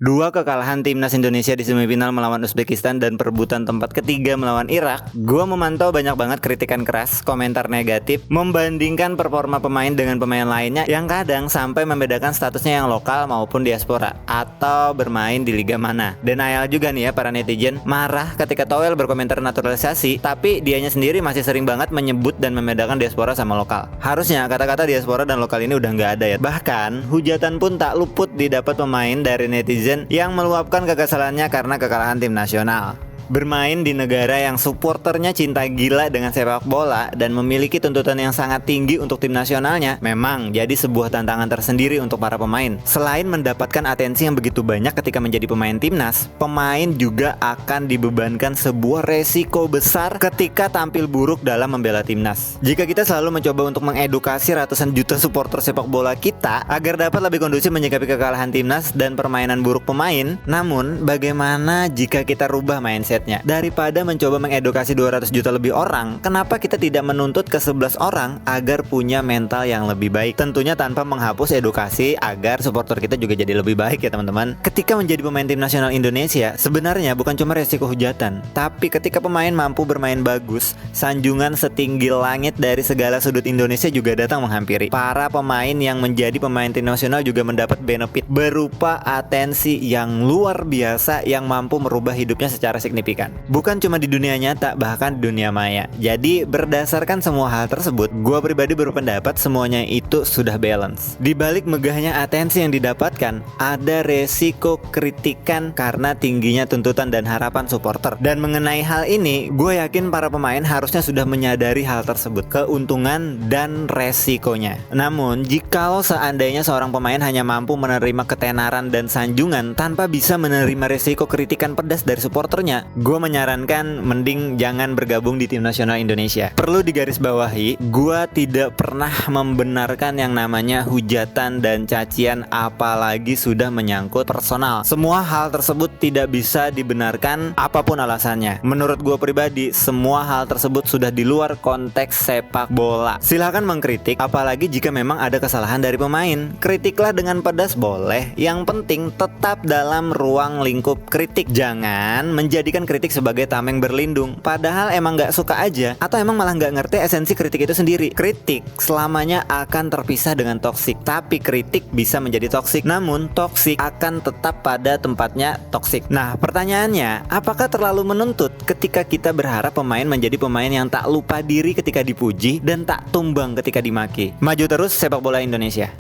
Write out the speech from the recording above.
Dua kekalahan timnas Indonesia di semifinal melawan Uzbekistan dan perebutan tempat ketiga melawan Irak, gue memantau banyak banget kritikan keras, komentar negatif, membandingkan performa pemain dengan pemain lainnya yang kadang sampai membedakan statusnya yang lokal maupun diaspora atau bermain di liga mana. Dan ayal juga nih ya para netizen marah ketika Toel berkomentar naturalisasi, tapi dianya sendiri masih sering banget menyebut dan membedakan diaspora sama lokal. Harusnya kata-kata diaspora dan lokal ini udah nggak ada ya. Bahkan hujatan pun tak luput didapat pemain dari netizen yang meluapkan kekesalannya karena kekalahan tim nasional. Bermain di negara yang supporternya cinta gila dengan sepak bola dan memiliki tuntutan yang sangat tinggi untuk tim nasionalnya memang jadi sebuah tantangan tersendiri untuk para pemain. Selain mendapatkan atensi yang begitu banyak ketika menjadi pemain timnas, pemain juga akan dibebankan sebuah resiko besar ketika tampil buruk dalam membela timnas. Jika kita selalu mencoba untuk mengedukasi ratusan juta supporter sepak bola kita agar dapat lebih kondusif menyikapi kekalahan timnas dan permainan buruk pemain, namun bagaimana jika kita rubah mindset? Daripada mencoba mengedukasi 200 juta lebih orang, kenapa kita tidak menuntut ke 11 orang agar punya mental yang lebih baik? Tentunya tanpa menghapus edukasi agar supporter kita juga jadi lebih baik ya teman-teman. Ketika menjadi pemain tim nasional Indonesia, sebenarnya bukan cuma resiko hujatan, tapi ketika pemain mampu bermain bagus, sanjungan setinggi langit dari segala sudut Indonesia juga datang menghampiri. Para pemain yang menjadi pemain tim nasional juga mendapat benefit berupa atensi yang luar biasa yang mampu merubah hidupnya secara signifikan. Bukan cuma di dunia nyata, bahkan di dunia maya. Jadi berdasarkan semua hal tersebut, gue pribadi berpendapat semuanya itu sudah balance. Di balik megahnya atensi yang didapatkan, ada resiko kritikan karena tingginya tuntutan dan harapan supporter. Dan mengenai hal ini, gue yakin para pemain harusnya sudah menyadari hal tersebut, keuntungan dan resikonya. Namun, jikalau seandainya seorang pemain hanya mampu menerima ketenaran dan sanjungan tanpa bisa menerima resiko kritikan pedas dari supporternya, gue menyarankan mending jangan bergabung di tim nasional Indonesia. Perlu digarisbawahi, gue tidak pernah membenarkan yang namanya hujatan dan cacian apalagi sudah menyangkut personal. Semua hal tersebut tidak bisa dibenarkan apapun alasannya. Menurut gue pribadi, semua hal tersebut sudah di luar konteks sepak bola. Silahkan mengkritik, apalagi jika memang ada kesalahan dari pemain. Kritiklah dengan pedas boleh, yang penting tetap dalam ruang lingkup kritik. Jangan menjadikan kritik sebagai tameng berlindung, padahal emang gak suka aja, atau emang malah gak ngerti esensi kritik itu sendiri. Kritik selamanya akan terpisah dengan toksik, tapi kritik bisa menjadi toksik, namun toksik akan tetap pada tempatnya toksik. Nah pertanyaannya, apakah terlalu menuntut ketika kita berharap pemain menjadi pemain yang tak lupa diri ketika dipuji dan tak tumbang ketika dimaki? Maju terus sepak bola Indonesia.